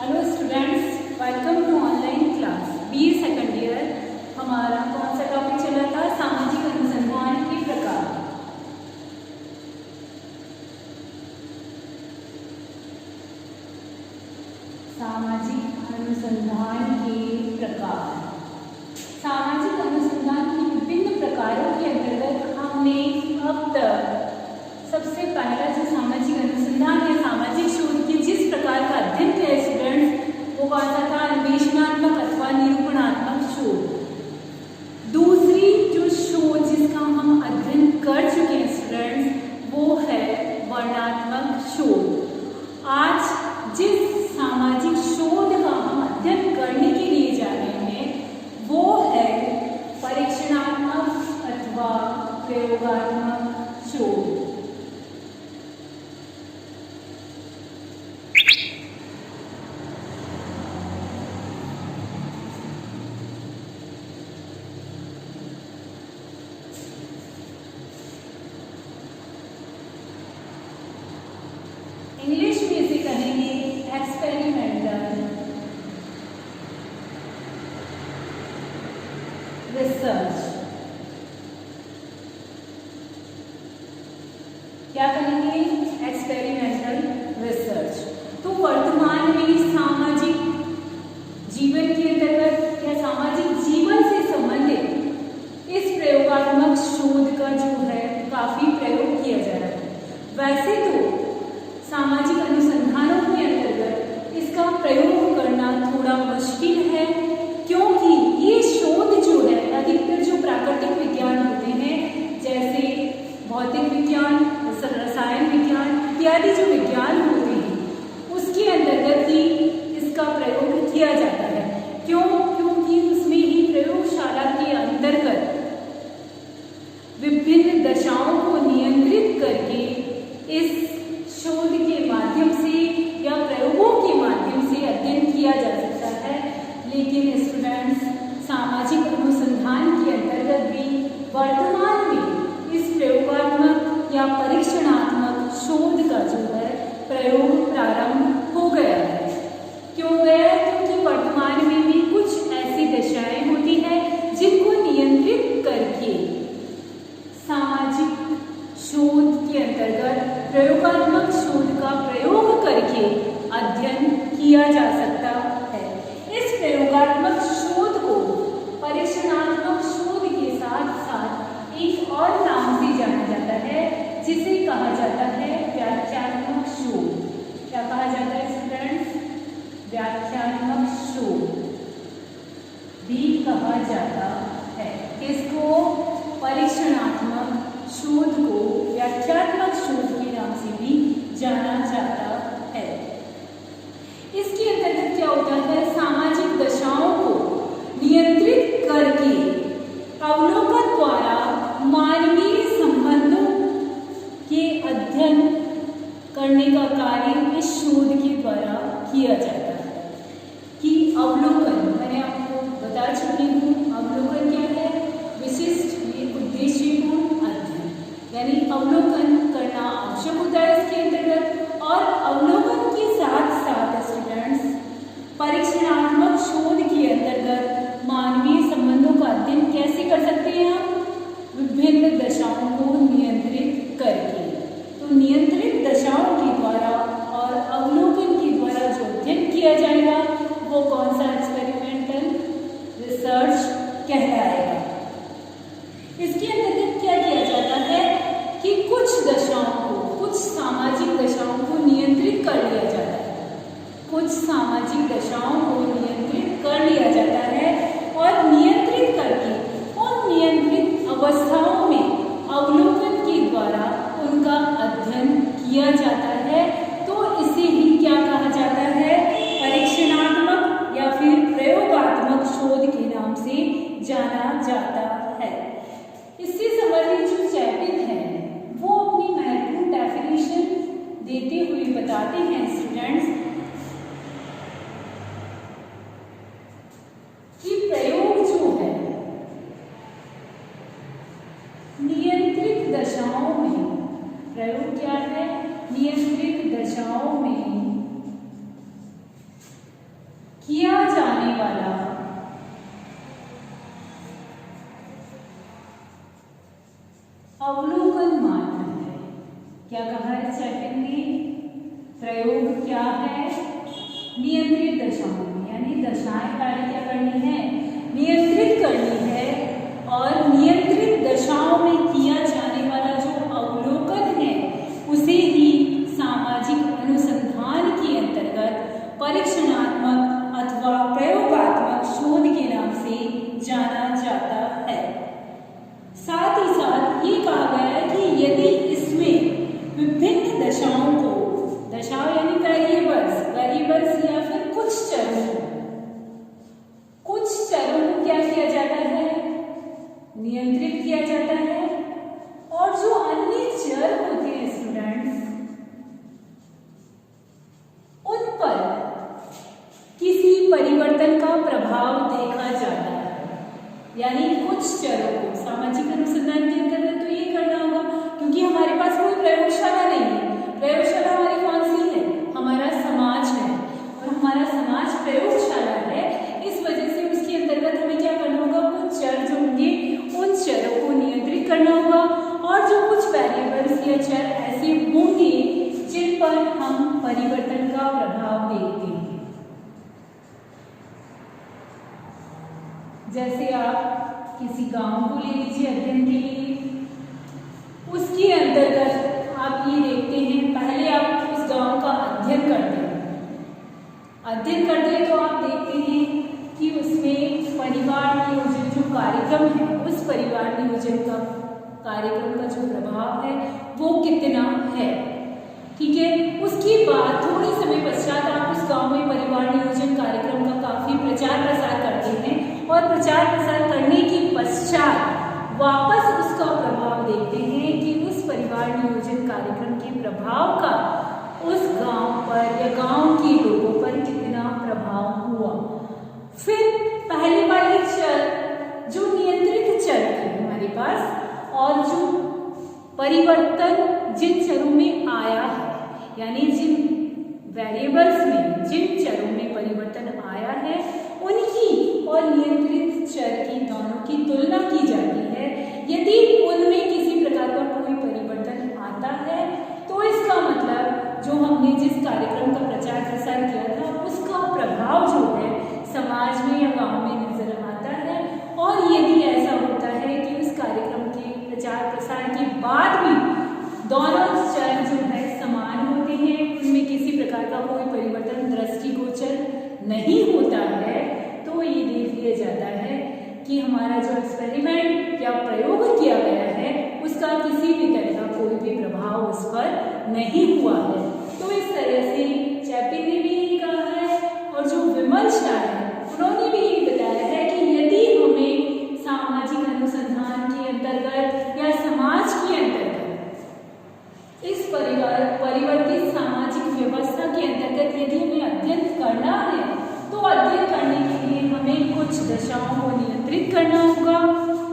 Hello students, welcome to online class. BA second year हमारा कौन सा टॉपिक चला था? सामाजिक अनुसंधान के प्रकार। सामाजिक अनुसंधान के प्रकार। सामाजिक अनुसंधान के विभिन्न प्रकारों के अंतर्गत हमने अब तक सबसे पहला जो सामाजिक अनुसंधान या सामाजिक शोध के जिस प्रकार का अध्ययन किया है स्टूडेंट्स, वो कौन सा था? अन्वेषणात्मक अथवा निरूपणात्मक शोध। दूसरी जो शोध जिसका हम अध्ययन कर चुके हैं स्टूडेंट्स, वो है वर्णनात्मक शोध। आज जिस सामाजिक शोध का हम अध्ययन करने के लिए जा रहे हैं वो है परीक्षणात्मक अथवा प्रयोगात्मक शोध। इंग्लिश में इसे कहेंगे एक्सपेरिमेंटल रिसर्च। क्या कहेंगे? Experimental research. तो वर्तमान में सामाजिक जीवन के अंतर्गत या सामाजिक जीवन से संबंधित इस प्रयोगात्मक शोध का जो है काफी प्रयोग किया जा रहा है। वैसे तो सामाजिक अनुसंधानों के अंतर्गत इसका प्रयोग करना थोड़ा मुश्किल है, क्योंकि ये शोध जो है अधिकतर जो प्राकृतिक विज्ञान होते हैं, जैसे भौतिक विज्ञान, रसायन विज्ञान इत्यादि जो विज्ञान होते हैं, उसके अंतर्गत ही इसका प्रयोग किया जाता है। क्यों? क्योंकि उसमें ही प्रयोगशाला के अंतर्गत विभिन्न दशाओं को नियंत्रित करके इस शोध के माध्यम से या प्रयोगों के माध्यम से अध्ययन किया जा सकता है। लेकिन स्टूडेंट्स, सामाजिक अनुसंधान के अंतर्गत भी वर्तमान में इस प्रयोगात्मक या परीक्षणात्मक शोध का जो है प्रयोग प्रारंभ हो गया है। क्यों गया? क्योंकि वर्तमान में भी कुछ ऐसी दशाएं होती हैं जिनको नियंत्रित करके सामाजिक शोध के अंतर्गत प्रयोगात्मक शोध का प्रयोग करके अध्ययन किया जा सकता है। इस प्रयोगात्मक शोध को परीक्षणात्मक शोध के साथ साथ एक और नाम से जाना जाता है, जिसे कहा जाता है व्याख्यात्मक शोध। क्या कहा जाता है स्टूडेंट्स? व्याख्यात्मक शोध भी कहा जाता है। इसको परीक्षणात्मक शोध को व्याख्यात्मक शोध के नाम से भी जाना जाता है। इसके अंतर्गत क्या होता है? सामाजिक दशाओं को नियंत्रित करके अवलोकन द्वारा मानवीय संबंधों के अध्ययन करने का कार्य इस शोध के द्वारा किया जाता है। कि अवलोकन मैंने आपको बता चुकी हूँ, अवलोकन क्या है? विशिष्ट उद्देश्यपूर्ण अध्ययन, यानी अवलोकन करना आवश्यक होता है इसके अंतर्गत। और अवलोकन के साथ साथ स्टूडेंट्स, परीक्षणात्मक शोध के अंतर्गत मानवीय संबंधों का अध्ययन कैसे कर सकते हैं हम? विभिन्न दशाओं को नियंत्रित करके। तो नियंत्रित दशाओं के द्वारा और अवलोकन के द्वारा जो अध्ययन किया जाएगा वो कौन सा एक्सपेरिमेंटल रिसर्च कहलाएगा। इसके अंतर्गत क्या किया जाता है कि कुछ दशाओं को, कुछ सामाजिक दशाओं को नियंत्रित कर लिया जाता है। कुछ सामाजिक दशाओं को नियंत्रित कर लिया जाता है और नियंत्रित करके उन नियंत्रित अवस्थाओं में अवलोकन के द्वारा उनका अध्ययन किया जाता है। तो इसे ही क्या कहा जाता है? परीक्षणात्मक या फिर प्रयोगात्मक शोध के नाम से जाना जाता है। इससे संबंधित जो चैप्टर हैं वो अपनी महत्वपूर्ण डेफिनेशन देते हुए बताते हैं स्टूडेंट्स कि प्रयोग जो है नियंत्रित दशाओं में, प्रयोग क्या है? नियंत्रित दशाओं में वाला अवलोकन माध्यम है। क्या कहा है चैप्टर में? प्रयोग क्या है? नियंत्रित दशाओं में, यानी दशाएं कार्य क्या करनी है? नियंत्रित करनी है। और नियंत्रित दशाओं में किया जाने वाला जो अवलोकन है उसे ही सामाजिक अनुसंधान के अंतर्गत परीक्षणात्मक अथवा प्रयोगात्मक शोध के नाम से जाना जाता है। साथ ही साथ ये कहा गया है कि यदि इसमें विभिन्न दशाओं को, दशाओं यानी वेरिएबल्स या फिर कुछ चरों को क्या किया जाता है? नियंत्रित किया जाता है। और जो अन्य चर होते हैं स्टूडेंट्स, उन पर किसी परिवर्तन का प्रभाव देखा जाता है। यानी कुछ चरों को सामाजिक अनुसंधान के अंतर्गत तो ये करना होगा, क्योंकि हमारे पास कोई प्रयोगशाला नहीं है। प्रयोगशाला हमारी कौन सी है? हमारा समाज है, और हमारा समाज प्रयोगशाला है। इस वजह से उसके अंतर्गत हमें क्या करना होगा? कुछ चर जो होंगे उन चरों को नियंत्रित करना होगा, और जो कुछ वेरिएबल्स या चर ऐसे होंगे जिन पर हम परिवर्तन का प्रभाव देखते हैं। जैसे आप किसी गांव को ले लीजिए अध्ययन के लिए, उसके अंतर्गत आप ये देखते हैं, पहले आप उस गांव का अध्ययन करते हैं। तो आप देखते हैं कि उसमें परिवार नियोजन जो कार्यक्रम है, उस परिवार नियोजन का कार्यक्रम का जो प्रभाव है वो कितना है। ठीक है। उसके बाद थोड़े समय पश्चात आप उस गांव में परिवार नियोजन कार्यक्रम का काफी प्रचार प्रसार करते हैं, और प्रचार प्रसार करने के पश्चात वापस उसका प्रभाव देखते हैं कि उस परिवार नियोजन कार्यक्रम के प्रभाव का उस गांव पर या गांव के लोगों पर कितना प्रभाव हुआ। फिर पहले वाले चर जो नियंत्रित चर थे हमारे पास, और जो परिवर्तन जिन चरों में आया है, यानी जिन वेरिएबल्स में, जिन चरों में परिवर्तन आया है, उनकी और नियंत्रित चर की दोनों की तुलना की जाती है। यदि उनमें किसी प्रकार का कोई परिवर्तन आता है तो इसका मतलब जो हमने जिस कार्यक्रम का प्रचार प्रसार किया था उसका प्रभाव जो है समाज में या गांव में नजर आता है। और यदि ऐसा होता है कि उस कार्यक्रम के प्रचार प्रसार के बाद भी दोनों चर जो है समान होते हैं, उनमें किसी प्रकार का कोई परिवर्तन दृष्टिगोचर नहीं होता है, तो ये देख लिया जाता है कि हमारा जो एक्सपेरिमेंट या प्रयोग किया गया है उसका किसी भी तरह का कोई भी प्रभाव उस पर नहीं हुआ है। तो इस तरह से चैपी ने भी यही कहा है, और जो विमल शाह है उन्होंने भी यही बताया है कि यदि हमें सामाजिक अनुसंधान के अंतर्गत या समाज के अंतर्गत इस परिवर्तित सामाजिक व्यवस्था के अंतर्गत यदि हमें अध्ययन करना है, तो अध्ययन करने के लिए हमें कुछ दशाओं को नियंत्रित करना होगा,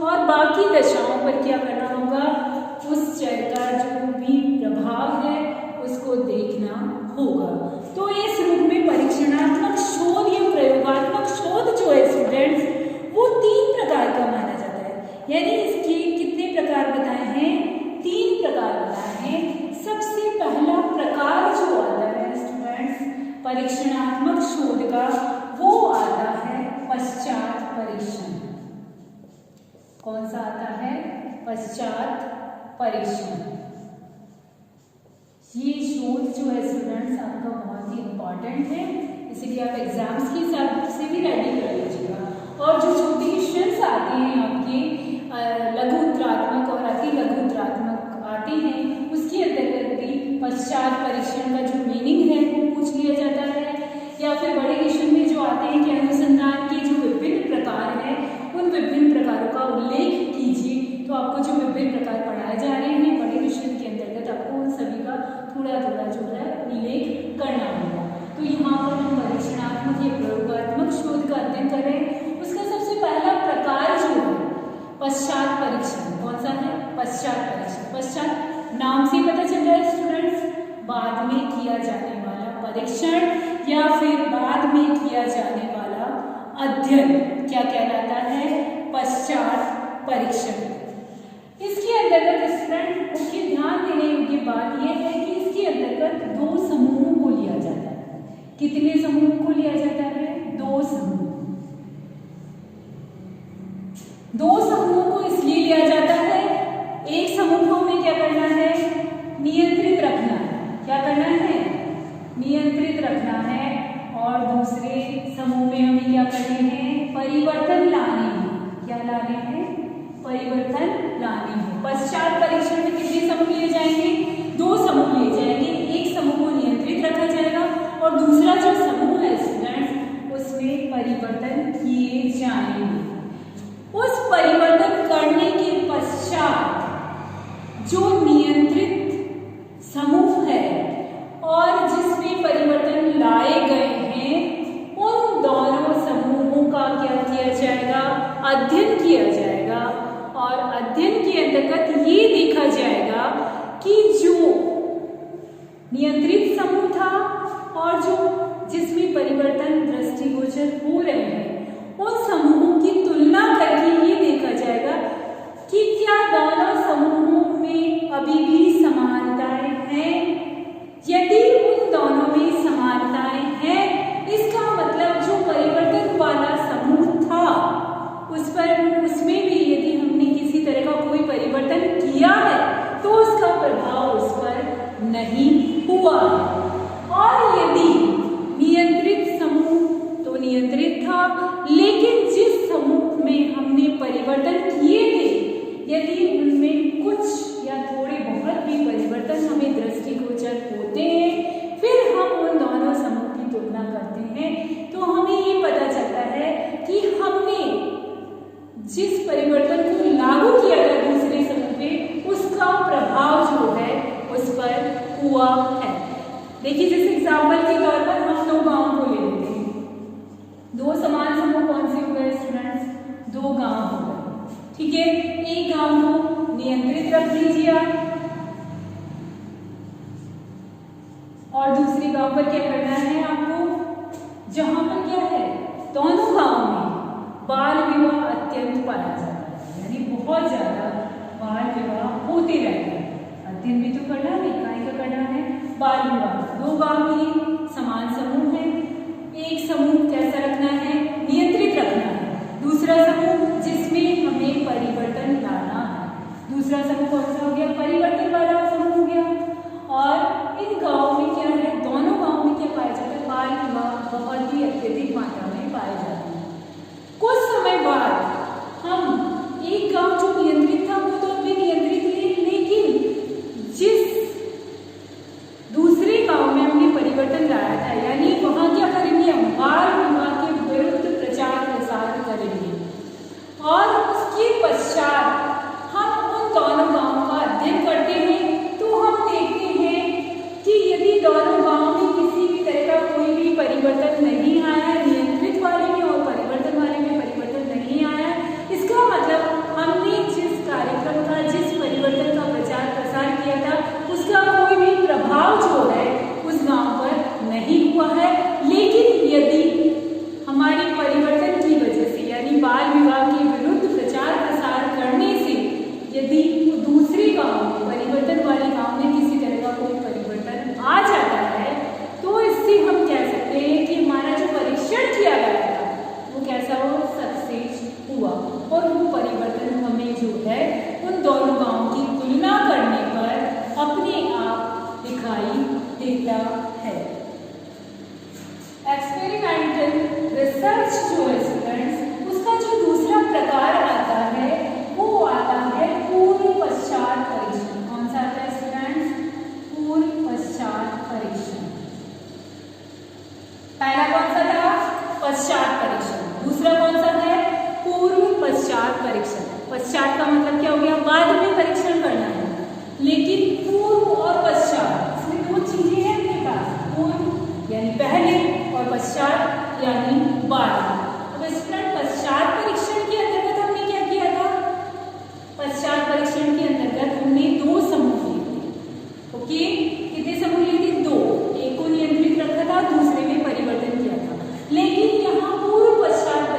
और बाकी दशाओं पर क्या करना होगा? उस चर का जो भी प्रभाव है उसको देखना होगा। तो इस रूप में परीक्षणात्मक शोध या प्रयोगात्मक शोध जो है स्टूडेंट्स, वो 3 प्रकार का माना जाता है। यानी इसके कितने प्रकार बताए हैं? 3 प्रकार बताए हैं। सबसे पहला प्रकार जो आता है स्टूडेंट्स परीक्षणात्मक शोध का, वो आता है पश्चात परीक्षण। कौन सा आता है? पश्चात परीक्षण। ये शोध जो है स्टूडेंट्स आपका बहुत ही इम्पॉर्टेंट है, इसलिए आप एग्जाम्स के हिसाब से भी रेडी कर लीजिएगा। और जो छोटे क्वेश्चंस आते हैं आपके लघु उत्तरात्मक और अति लघु उत्तरात्मक आते हैं, उसके अंतर्गत भी पश्चात परीक्षण का जो मीनिंग है वो पूछ लिया जाता है। या फिर बड़े क्वेश्चन में जो आते हैं कि अनुसंधान के जो विभिन्न प्रकार हैं उन विभिन्न प्रकारों का उल्लेख कीजिए। तो आपको जो विभिन्न प्रकार पढ़ाए जा रहे हैं बड़े क्वेश्चन के अंतर्गत आपको उन सभी का थोड़ा थोड़ा जो है उल्लेख करना होगा। तो यहाँ पर हम परीक्षणात्मक या प्रयोगात्मक शोध का अध्ययन कर रहे हैं। उसका सबसे पहला प्रकार जो है पश्चात परीक्षण। कौन सा है? पश्चात परीक्षण। पश्चात नाम से पता चल रहा है स्टूडेंट्स, बाद में किया जाने वाला परीक्षण या फिर बाद में किया जाने वाला अध्ययन क्या कहलाता है? पश्चात परीक्षण। इसके अंतर्गत स्टूडेंट मुख्य ध्यान देने योग्य बात यह है कि इसके अंतर्गत 2 समूहों को लिया जाता है। कितने समूहों को लिया जाता है? 2 समूह। 2 समूहों को इसलिए लिया जाता है, एक समूह को हमें क्या करना है? नियंत्रित रखना है। क्या करना है? नियंत्रित रखना है। और दूसरे समूह में हमें क्या करने हैं? परिवर्तन लाने हैं। क्या लाने हैं? परिवर्तन लाने हैं। पश्चात परीक्षण में कितने समूह लिए जाएंगे? 2 समूह लिए जाएंगे। एक समूह को नियंत्रित रखा जाएगा और दूसरा जो समूह है स्टूडेंट्स उसमें परिवर्तन किए जाएंगे। उस परिवर्तन करने के पश्चात जो नियंत्रित समूह है और जिसमें परिवर्तन लाए गए हैं उन दोनों समूहों का क्या किया जाएगा? अध्ययन किया जाएगा। और अध्ययन के अंतर्गत ये देखा जाएगा कि जो नियंत्रित समूह था और जो जिसमें परिवर्तन दृष्टिगोचर हो रहे हैं उन समूहों की तुलना करके ये देखा जाएगा कि क्या दोनों समूहों में अभी भी समानताएं हैं। यदि उन दोनों में समानताएं हैं इसका मतलब जो परिवर्तन वाला समूह था उसमें भी यदि हमने किसी तरह का कोई परिवर्तन किया है तो उसका प्रभाव उस पर नहीं हुआ। और यदि नियंत्रित समूह तो नियंत्रित था, लेकिन जिस समूह में हमने परिवर्तन किए थे यदि उनमें कुछ या थोड़े बहुत भी परिवर्तन हमें दृष्टिगोचर होते हैं फिर हम उन दोनों समूह की तुलना करते हैं तो हमें ये पता चलता है कि हमने जिस परिवर्तन को लागू किया गया दूसरे समूह पे उसका प्रभाव जो है उस पर हुआ है। देखिए जैसे एग्जाम्पल के तौर पर हम 2 गांवों को ले लेते हैं। 2 समान समूह कौन से हो गए स्टूडेंट्स? 2 गांव हो गए। ठीक है, एक गांव को नियंत्रित रख लीजिए और दूसरे गांव पर क्या करना है आपको? जहां पर क्या है दोनों गांवों में बाल विवाह अत्यंत पाया जाता है, यानी बहुत ज्यादा बाल विवाह होते रहते हैं। अध्ययन भी तो करना है, काय का करना है? बाल विवाह। 2 गांव में समान समूह है। एक समूह कैसा रखना है? नियंत्रित रखना है। दूसरा समूह जिसमें हमें परिवर्तन लाना है। दूसरा समूह कौन सा हो गया? परिवर्तन वाला समूह हो गया। और इन गांवों में क्या है? दोनों गांवों में क्या पाया जाता है? बाल विवाह बहुत ही अत्यधिक मात्रा में पाए जाते हैं। कुछ समय बाद हम एक गांव जो नियंत्रित था वो तो अभी नियंत्रित है, लेकिन जिस दूसरे गांव में हमने परिवर्तन लाया था यानी वहां क्या करेंगे? हम बाल विवाह के विरुद्ध प्रचार प्रसार करेंगे और उसके पश्चात हम उन दोनों गांवों का अध्ययन करते हैं तो हम देखते हैं कि यदि दोनों गांवों में किसी भी तरह का कोई भी परिवर्तन नहीं आया, नियंत्रित वाले में और परिवर्तन वाले में परिवर्तन नहीं आया, इसका मतलब हमने जिस कार्यक्रम का जिस परिवर्तन का प्रचार प्रसार किया था उसका कोई भी प्रभाव जो है उस गांव पर नहीं हुआ है। लेकिन यदि हमारी परिवर्तन की वजह से यानी बाल विवाह के विरुद्ध प्रचार प्रसार करने से यदि दूसरे गांव में परिवर्तन वाले गांव में किसी तरह का कोई परिवर्तन आ जाता है तो इससे हम कह सकते हैं कि हमारा जो परीक्षण किया गया था वो कैसा हो? सक्सेस हुआ और वो परिवर्तन हमें जो है उन दोनों गांवों की तुलना करने पर अपने आप दिखाई देता है। एक्सपेरिमेंटल रिसर्च जो है स्टूडेंट्स उसका जो दूसरा प्रकार आता है वो आता है पूर्व पश्चात परीक्षण। कौन सा आता है स्टूडेंट्स? पूर्व पश्चात परीक्षण। पहला कौन सा था? पश्चात परीक्षण। दूसरा कौन सा है? पूर्व पश्चात परीक्षण। पश्चात का मतलब क्या हो गया? बाद में परीक्षण करना है, लेकिन पूर्व और पश्चात इसमें 2 चीजें हैं अपने पास। पूर्व यानी पहले और पश्चात यानी बाद। अब स्टूडेंट पश्चात परीक्षण के अंतर्गत हमने क्या किया था? पश्चात परीक्षण के अंतर्गत हमने 2 समूह लिए थे। ओके, कितने समूह लिए थे? 2। एक को नियंत्रित रखा था, दूसरे में परिवर्तन किया था। लेकिन यहाँ पूर्व पश्चात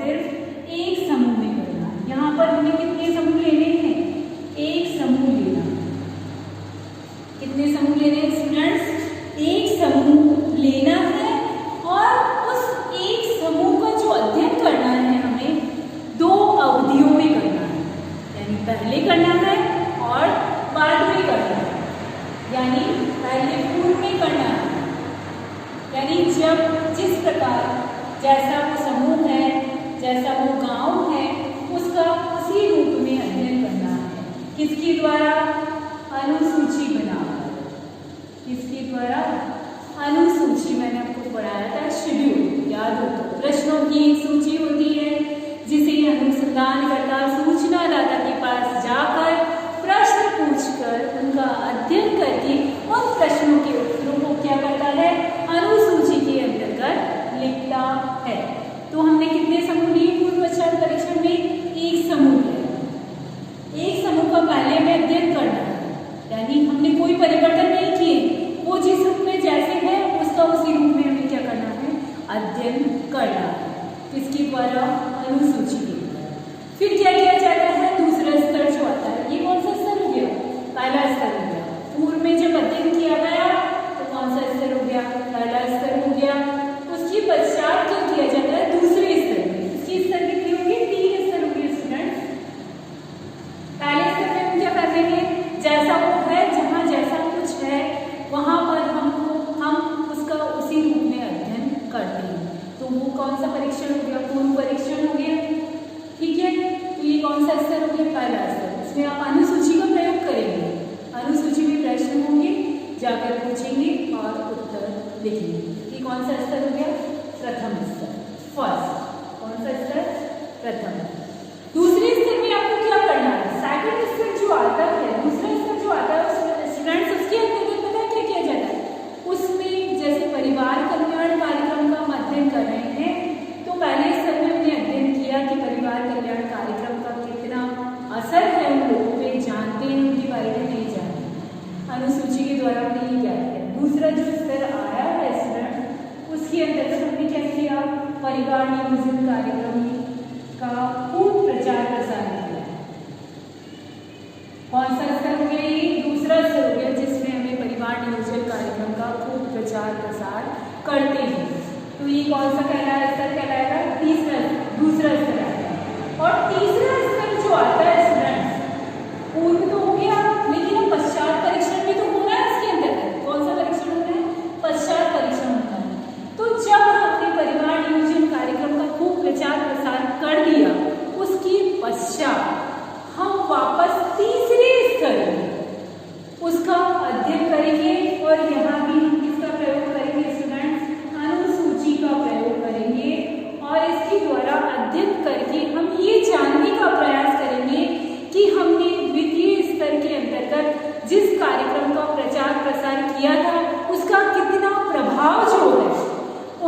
सिर्फ एक समूह में करना है। यहाँ पर हमें कितने समूह लेने हैं? एक समूह लेना। कितने समूह लेने हैं स्टूडेंट्स? एक समूह लेना है और उस एक समूह का जो अध्ययन करना है हमें 2 अवधियों में करना है, यानी पहले करना है और बाद में करना है, यानी पहले पूर्व में करना है, यानी जब जिस प्रकार जैसा वो समूह है, जैसा वो गांव है, उसका उसी रूप में अध्ययन करना है। किसके द्वारा? अनुसूची बनाकर। किसके द्वारा? अनुसूची। मैंने आपको पढ़ाया था शेड्यूल, याद हो तो। प्रश्नों की एक सूची होती है जिसे अनुसंधानकर्ता सूचनादाता के पास जाकर प्रश्न पूछकर उनका अध्ययन करके उन प्रश्नों के उत्तरों को क्या करता है? अनुसूची के अंतर्गत लिखता है। तो हमने कितने समूह लिए पूर्व पश्चात परीक्षण में? एक समूह लिया। एक समूह का पहले में अध्ययन करना है, यानी हमने कोई परिवर्तन नहीं किए, वो जिस रूप में जैसे है उसका उसी रूप में हमें क्या करना है? अध्ययन करना है। किसके द्वारा? अनुसूची के द्वारा। फिर क्या किया जाता है? दूसरा स्तर जो आता है, ये कौन सा स्तर हो गया? पहला स्तर हो गया। पूर्व में जब अध्ययन किया गया तो कौन सा स्तर हो गया? पहला स्तर हो गया। उसके पश्चात क्या किया जाता है? दूसरे स्तर में। इसकी स्तर कितनी होगी? 3 स्तर होगी स्टूडेंट्स। पहले स्तर में हम क्या कर देंगे? जैसा वो है, जहाँ जैसा कुछ है वहां पर हम उसका उसी रूप में अध्ययन करते हैं। तो वो कौन सा परीक्षण हो गया? पूर्व परीक्षण हो गया। ठीक है, तो ये कौन सा स्तर हो गया? पहला स्तर। इसमें आप अनुसूची का प्रयोग करेंगे। अनुसूची में प्रश्न होंगे, जाकर पूछेंगे और उत्तर लिखेंगे। ये कौन सा स्तर हो गया? प्रथम स्तर, फर्स्ट। कौन सा स्तर? प्रथम। दूसरे स्तर में आपको क्या करना है? सेकंड स्तर जो आता है, दूसरा स्तर जो आता है स्टूडेंट्स, उसके अंतर्गत पता है क्या किया जाता है? उसमें जैसे परिवार कल्याण कार्यक्रम का हम अध्ययन कर रहे हैं, तो पहले स्तर में हमने अध्ययन किया कि परिवार कल्याण कार्यक्रम का कितना असर है उन लोगों पे, जानते हैं उनके बारे में, नहीं जानते। अनुसूची के द्वारा हमने ये क्या किया। दूसरा जो स्तर आया है स्टूडेंट, उसके अंतर्गत हमने क्या किया? परिवार नियोजन कार्यक्रम का खूब प्रचार प्रसार किया। कौन सा स्तर हो गया? ये दूसरा स्तर हो गया, जिसमें हमें परिवार नियोजन कार्यक्रम का खूब प्रचार प्रसार करते हैं। तो ये कौन सा कहलाएगा? स्तर कहलाएगा तीसरा, दूसरा स्तर आएगा। और तीसरा स्तर जो आता है स्टूडेंट्स, पूर्व तो हो गया, लेकिन अब पश्चात परीक्षण भी तो होना है इसके अंतर्गत। कौन सा परीक्षण होना है? पश्चात परीक्षण होना है। तो जब हमने परिवार नियोजन कार्यक्रम का खूब प्रचार प्रसार कर दिया, उसके पश्चात हम वापस तीसरे स्तर में उसका अध्ययन करेंगे और यहाँ भी हम किसका प्रयोग करेंगे स्टूडेंट्स? अनुसूची का प्रयोग करेंगे। और इसके द्वारा अध्ययन करके हम ये जानने का प्रयास करेंगे कि हमने द्वितीय स्तर के अंतर्गत जिस कार्यक्रम का प्रचार प्रसार किया था उसका कितना प्रभाव जो है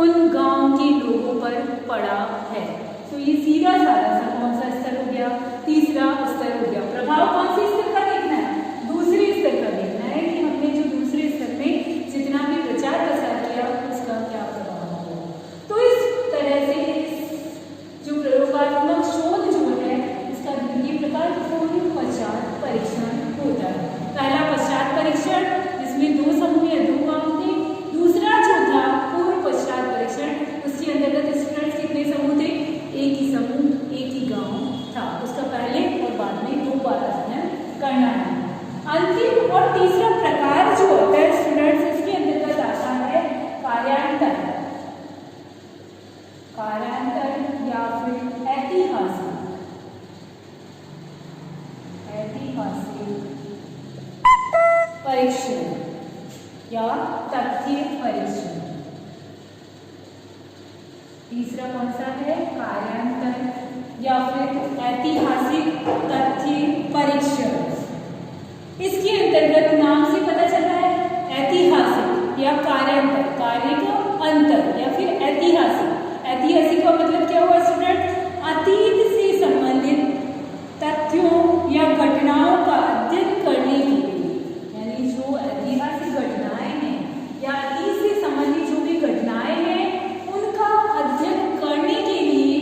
उन गांव के लोगों पर पड़ा है। तो ये सीधा साधा सा कौन सा स्तर हो गया? तीसरा स्तर हो गया। प्रभाव कौन से स्तर का देखना है? दूसरे स्तर का देखना है कि हमने जो दूसरे स्तर में जितना भी प्रचार प्रसार किया उसका क्या प्रभाव हुआ। तो इस तरह से जो प्रयोगात्मक शोध जो है इसका द्वितीय प्रकार पूर्व पश्चात परीक्षण होता है। पहला पश्चात परीक्षण जिसमें 2 समूह या 2 गांव थे। दूसरा जो था पूर्व पश्चात परीक्षण, उसके अंतर्गत स्टूडेंट्स कितने समूह थे? एक ही समूह, एक ही गांव था। उसका पहले और बाद में 2 बार अध्ययन करना है। अंतिम और तीसरा प्रकार जो होता है स्टूडेंट्स, इसके अंतर्गत आता है कार्यांतर। कार्यांतर या फिर ऐतिहासिक परीक्षण या तथ्य परीक्षण। तीसरा कौन सा है? कार्यांतर या फिर ऐतिहासिक तथ्य परीक्षण। इसके अंतर्गत नाम से पता चलता है ऐतिहासिक या कार्यांतर, कार्य का अंतर या फिर ऐतिहासिक। ऐतिहासिक का मतलब क्या हुआ स्टूडेंट? अतीत से संबंधित तथ्यों या घटनाओं का अध्ययन करने के लिए, यानी जो ऐतिहासिक घटनाएं हैं या अतीत से संबंधित जो भी घटनाएं हैं उनका अध्ययन करने के लिए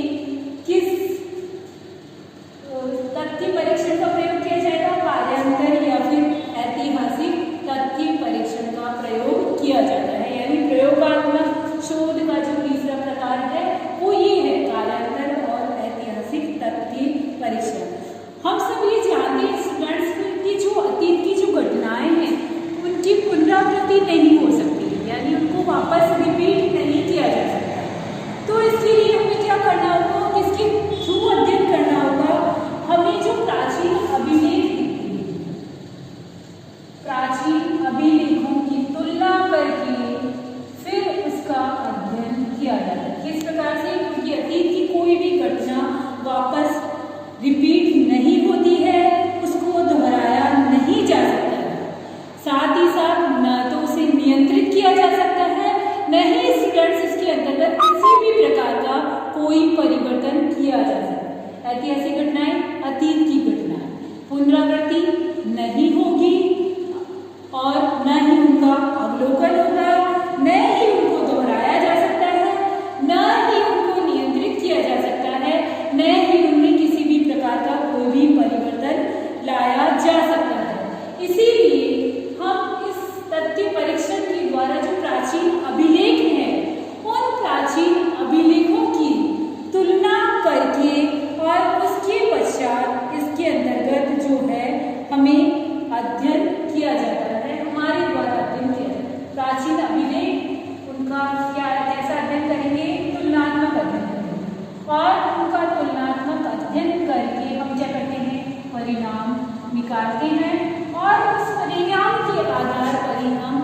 निकालते हैं और उस परिणाम के आधार पर ही हम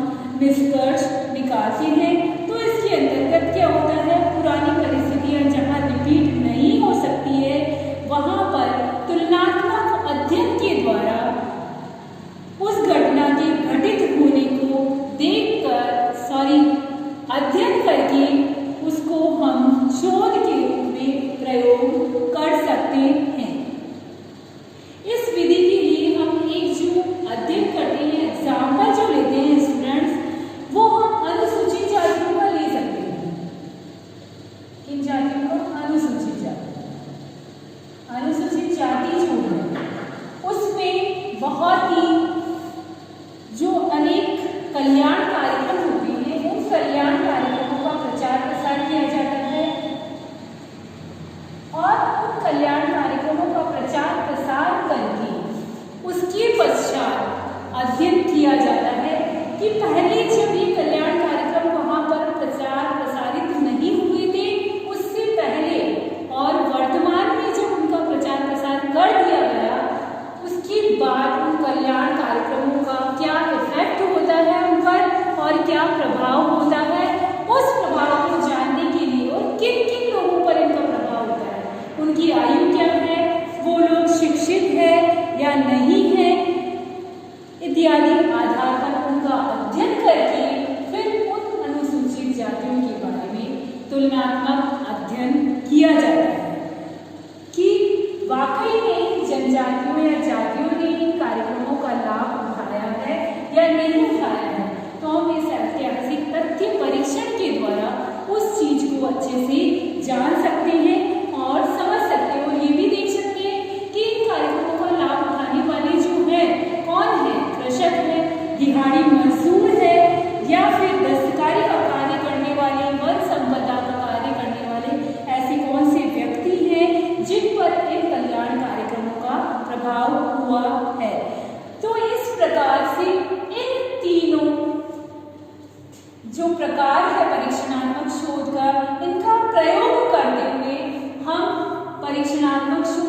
निष्कर्ष निकालते हैं। तो इसके अंतर्गत क्या होता है, पुरानी परिस्थितियां जहां रिपीट नहीं हो सकती है वहां पर तुलनात्मक अध्ययन के द्वारा उस घटना के घटित होने को अध्ययन करके उसको हम शोध के रूप में प्रयोग कर सकते हैं। इस विधि के लिए हम एक जो अध्ययन करते हैं, एग्जाम्पल जो लेते हैं स्टूडेंट्स, वो हम अनुसूचित जातियों का ले सकते हैं। किन जातियों का? अनुसूचित जाति। अनुसूचित जाति जो है उसमें बहुत ही जो अनेक कल्याण कार्यक्रम होते हैं, उन कल्याण कार्यक्रमों का प्रचार प्रसार किया जाता है और उन कल्याण कार्यक्रमों का प्रचार प्रसार करके उसके पश्चात अध्ययन किया जाता है कि पहले जब ये कल्याण कार्यक्रम वहां पर प्रचार प्रसारित नहीं हुए थे, उससे पहले और वर्तमान में जब उनका प्रचार प्रसार कर दिया गया, उसके बाद उन कल्याण कार्यक्रमों का क्या इफेक्ट होता है उन पर और क्या प्रभाव होता है, उस प्रभाव को जानने के लिए और किन किन लोगों पर इनका प्रभाव होता है, उनकी आयु क्या है, वो लोग शिक्षित है या नहीं है, इत्यादि आधार पर उनका अध्ययन करके फिर उन अनुसूचित जातियों के बारे में तुलनात्मक अध्ययन किया जाता है कि वाकई में जनजातियों या जातियों ने इन कार्यक्रमों का लाभ उठाया है या नहीं उठाया है। तो हम इस ऐतिहासिक तथ्य परीक्षण के द्वारा उस चीज को अच्छे से जान सकते हैं और समझ सकते हैं और ये भी देख सकते हैं कि इन कार्यक्रमों का लाभ उठाने वाले जो है कौन है, कृषक है, दिहाड़ी मजदूर है या फिर दस्तकारी का कार्य करने वाले, वन संपदा का कार्य करने वाले, ऐसे कौन से व्यक्ति हैं जिन पर इन कल्याण कार्यक्रमों का प्रभाव हुआ है। तो इस प्रकार से इन तीनों जो प्रकार है परीक्षणात्मक शोध का, इनका प्रयोग करते हुए हम परीक्षणात्मक शोध